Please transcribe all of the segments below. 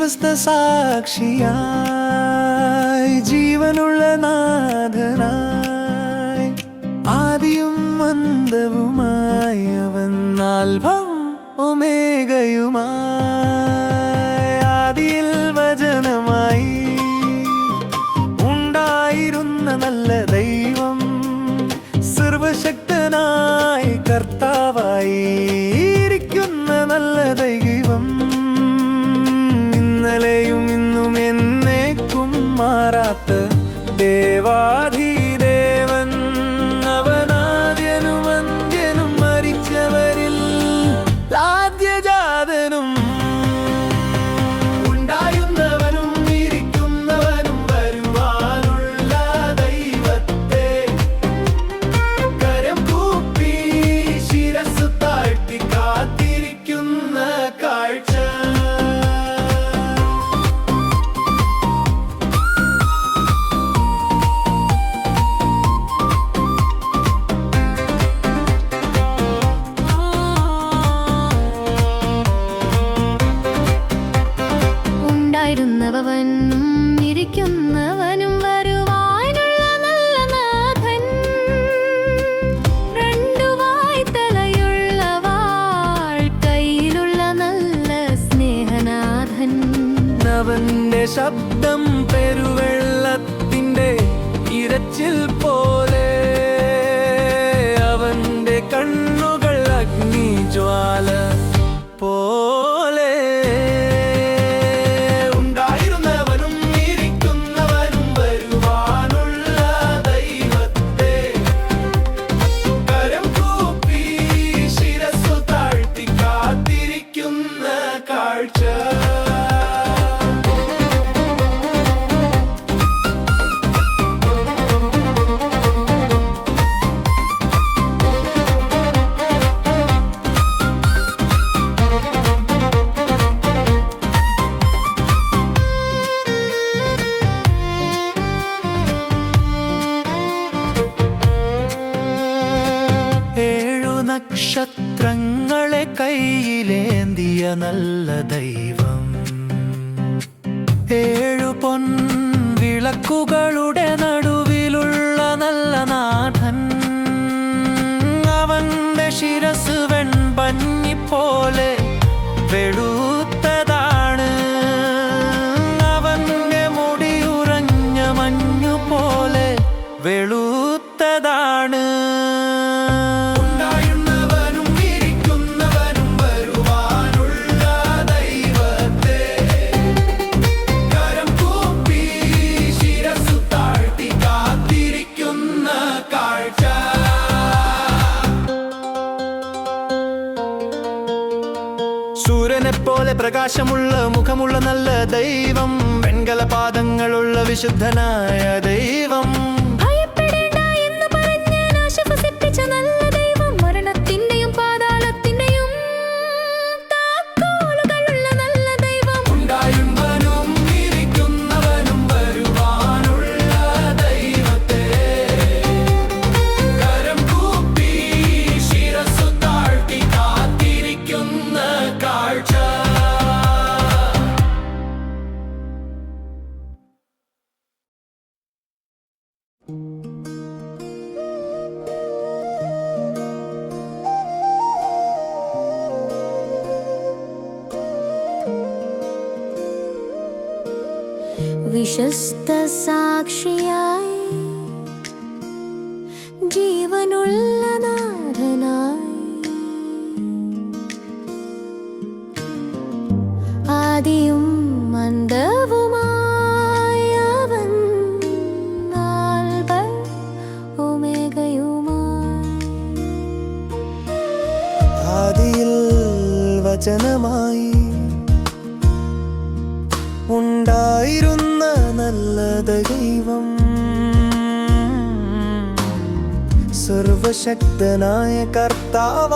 വിശ്വസ്ത സാക്ഷിയായി ജീവനുള്ള നാഥനായി ആദിയും അന്തവുമായി അവൻ ആൽഫയും ഒമേഗയുമായി ആദിയിൽ വചനമായി ഉണ്ടായിരുന്ന നല്ല ദൈവം സർവശക്തനായ കർത്താവായി ഇരിക്കുന്ന നല്ല ദൈവം ഇന്നലെയും ഇന്നും എന്നേക്കും മാറാത്ത ദേവാധിദേവൻ അവനാദ്യനും അന്ത്യനും മരിച്ചവരിൽ ആദ്യജാതനും ഉണ്ടായിരുന്നവനും ഇരിക്കുന്നവനും വരുവാനുള്ള ദൈവത്തെ കരം കൂപ്പി ശിരസ്സ് താഴ്ത്തി കാത്തിരിക്കുന്ന കാഴ്ച ഉണ്ടായിരുന്നവനും ഇരിക്കുന്നവനും വരുവാനുള്ള നല്ല നാഥൻ രണ്ടു വായ്ത്തലയുള്ള വാൾ കയ്യിലുള്ള നല്ല സ്നേഹനാഥൻ അവന്റെ ശബ്ദം പെരുവെള്ളത്തിന്റെ ഇരച്ചിൽ പോലെ അവന്റെ കണ്ണുകൾ അഗ്നിജ്വാല പോലെ ഉണ്ടായിരുന്നവനും ഇരിക്കുന്നവനും വരുവാനുള്ള ദൈവത്തെ കരം കൂപ്പി ശിരസ്സു താഴ്ത്തി കാത്തിരിക്കുന്ന കാഴ്ച നക്ഷത്രങ്ങളെ കയ്യിലേന്തിയ നല്ല ദൈവം ഏഴു പൊൻവിളക്കുകളുടെ നടുവിലുള്ള നല്ല നാഥൻ അവന്റെ ശിരസ് വെൺപഞ്ഞിപ്പോലെ വെളുത്തതാണ് അവന്റെ മുടി ഉറഞ്ഞ മഞ്ഞുപോലെ വെളുത്തതാണ് സൂര്യനെപ്പോലെ പ്രകാശമുള്ള മുഖമുള്ള നല്ല ദൈവം വെൺകല പാദങ്ങളുള്ള വിശുദ്ധനായ ദൈവം ഭയപ്പെടേണ്ട എന്ന് പറഞ്ഞ് ആശ്വസിപ്പിച്ച നല്ല ദൈവം മരണത്തിന്റെയും പാതാളത്തിന്റെയും താക്കോലുകളുള്ള നല്ല ദൈവം ഉണ്ടായിരുന്നവനും ഇരിക്കുന്നവനും വരുവാനുള്ള ദൈവത്തെ കരം കൂപ്പി ശിരസ്സു താഴ്ത്തി കാത്തിരിക്കുന്ന കാഴ്ച വിശ്വസ്ത സാക്ഷിയായി ജീവനുള്ള നാഥനായി ആദിയും അന്തവുമായി അവൻ ആൽഫയും ഒമേഗയുമായി ആദിയിൽ വചനമായി ഉണ്ടായിരുന്ന നല്ല ദൈവം സർവശക്തനായ കർത്താവായിരിക്കുന്ന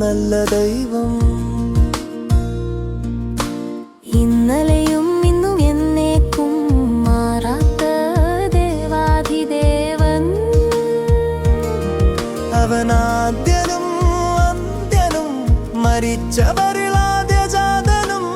നല്ല ദൈവം ഇന്നലെയും ഇന്നും എന്നേക്കും മാറാത്ത ദേവാധിദേവൻ അവനാദ്യനും അന്ത്യനും മരിച്ചവരിൽ ആദ്യജാതനും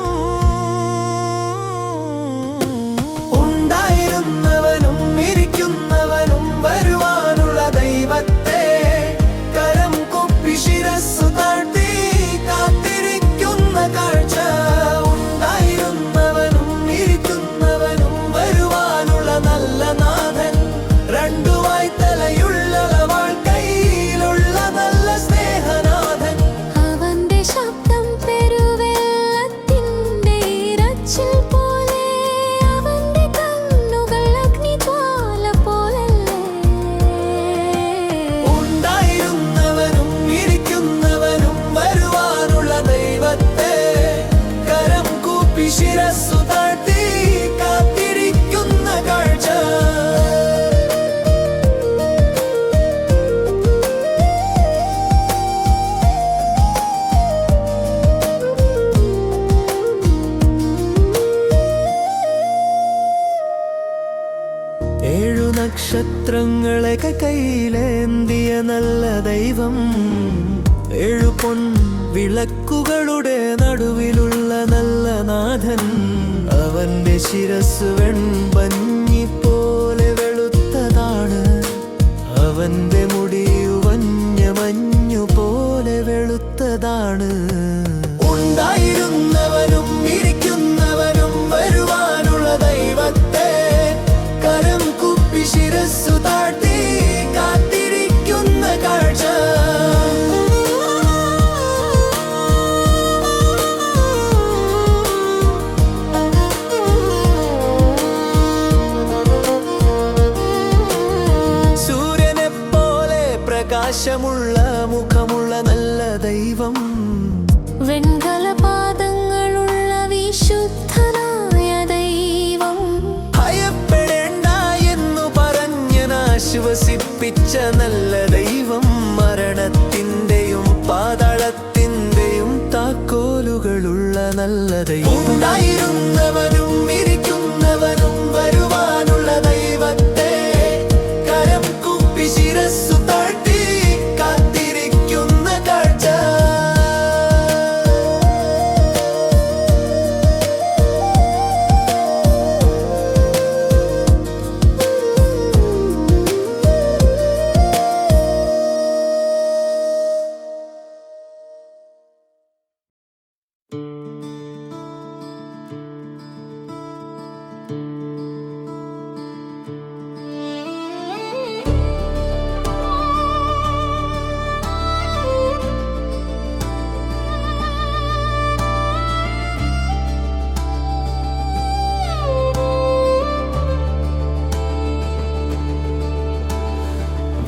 ദൈവം. എഴുപൊൻ വിളക്കുകളുടെ നടുവിലുള്ള നല്ല നാഥൻ. അവന്റെ ശിരസ് വെൺപഞ്ഞി പോലെ വെളുത്തതാണ്. അവന്റെ മുടി ഉവഞ്ഞ മഞ്ഞു പോലെ വെളുത്തതാണ്. ഉണ്ടായിരുന്നവനും ഇരിക്കുന്നവനും വരുവാനുള്ള ദൈവത്തെ കരം കുപ്പി ശിരസ്സു താഴ്ത്തി കാത്തിരിക്കുന്ന കാഴ്ച. സൂര്യനെപ്പോലെ പ്രകാശമുള്ള മുഖമുള്ള നല്ല ദൈവം. വെൺകല പാദങ്ങളുള്ള വിശുദ്ധനായ ദൈവം. ഭയപ്പെടേണ്ട എന്നു പറഞ്ഞാശ്വസിപ്പിച്ച നല്ല ദൈവം. മരണത്തിന്റെയും പാതാളത്തിന്റെയും താക്കോലുകളുള്ള നല്ല ദൈവം. ഉണ്ടായിരുന്നവനും ഇരിക്കുന്നവനും വരുവാനുള്ള ദൈവത്തെ കരം കുപ്പി ശിരസ്സു താഴ്ത്തി കാത്തിരിക്കുന്ന കാഴ്ച.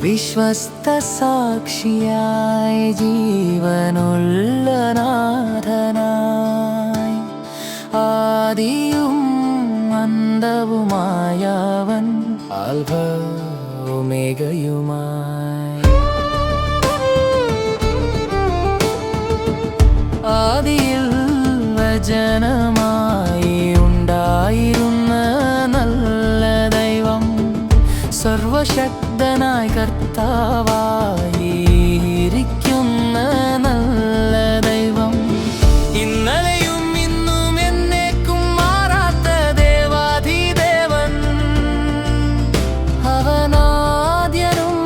വിശ്വസ്ത സാക്ഷിയായ ജീവനുള്ള നാഥനായി ആദിയും അന്തവുമായവൻ ആൽഫ ഒമേഗയുമായി. ആദിയിൽ വചനമായി ഉണ്ടായിരുന്ന നല്ല ദൈവം. സർവശക്തനായ കർത്താവായിരിക്കുന്ന നല്ല ദൈവം. ഇന്നലെയും ഇന്നും എന്നേക്കും മാറാത്ത ദേവാധിദേവൻ. അവനാദ്യനും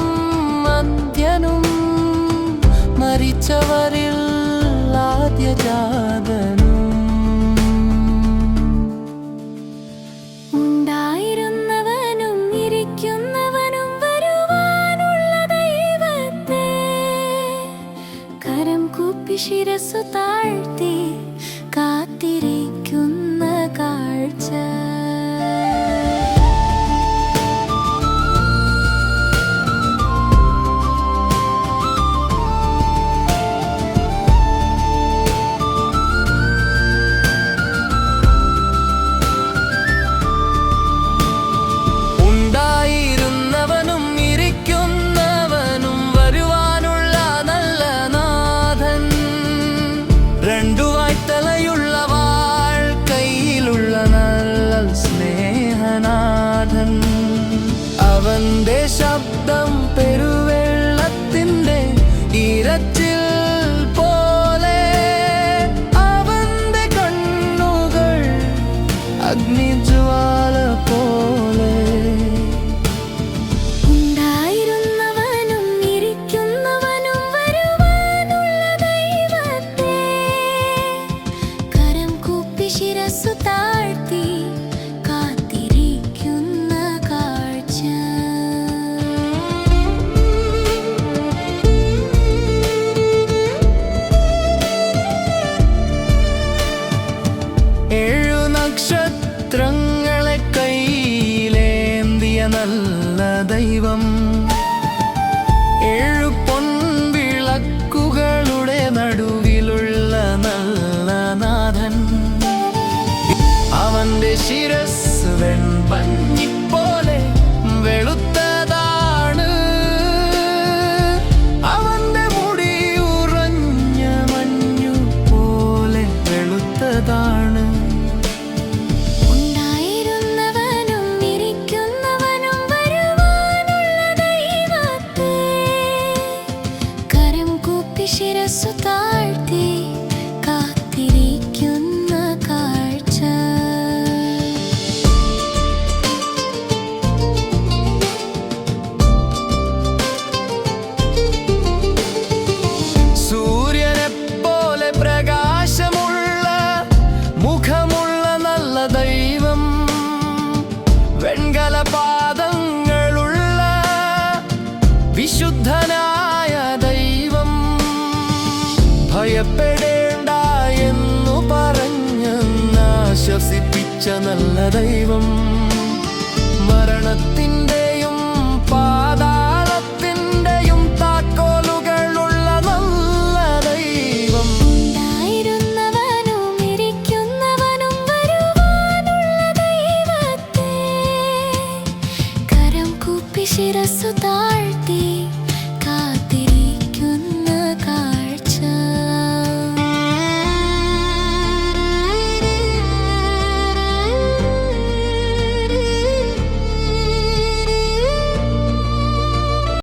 അന്ത്യനും മരിച്ചവരിൽ ആദ്യജാതനും. ഉണ്ടായിരുന്നവനും ഇരിക്കുന്നവനും വരുവാനുള്ള ദൈവത്തെ കരം കൂപ്പി ശിരസ്സു താഴ്ത്തി കാത്തിരിക്കുന്ന കാഴ്ച. ഉണ്ടായിരുന്നവനും ഇരിക്കുന്നവനും വരുവാനുള്ള നല്ല നാഥൻ. രണ്ടു വായ്ത്തലയുള്ള വാൾ കയ്യിലുള്ള നല്ല സ്നേഹനാഥൻ. അവന്റെ ശബ്ദം പെരുവെള്ളത്തിന്റെ ഇരച്ചിൽ പോലെ. അവന്റെ കണ്ണുകൾ അഗ്നിജ്വാല പോലെ. ഉണ്ടായിരുന്നവനും ഇരിക്കുന്നവനും വരുവാനുള്ള ദൈവത്തെ കരം കൂപ്പി ശിരസ്സു താഴ്ത്തി കാത്തിരിക്കുന്ന കാഴ്ച. ഏഴു നക്ഷത്രങ്ങളെ കയ്യിലേന്തിയ നല്ല ദൈവം. ഏഴു പൊൻവിളക്കുകളുടെ നടുവിലുള്ള നല്ല നാഥൻ. അവന്റെ ശിരസ് വെൺപഞ്ഞിപ്പോലെ വെളുത്തതാണ്. അവന്റെ മുടി ഉറഞ്ഞ മഞ്ഞു പോലെ വെളുത്തതാണ്. ഉണ്ടായിരുന്നവനും ഇരിക്കുന്നവനും വരുവാനുള്ള ദൈവത്തെ ശിരസ്സു താഴ്ത്തി കാത്തിരിക്കുന്ന കാഴ്ച. സൂര്യനെപ്പോലെ പ്രകാശമുള്ള മുഖമുള്ള നല്ല ദൈവം, വെൺകല പാദങ്ങളുള്ള വിശുദ്ധനായ ദൈവം, ഭയപ്പെടേണ്ട എന്നു പറഞ്ഞ് ആശ്വസിപ്പിച്ച നല്ല ദൈവം, മരണത്തിൻ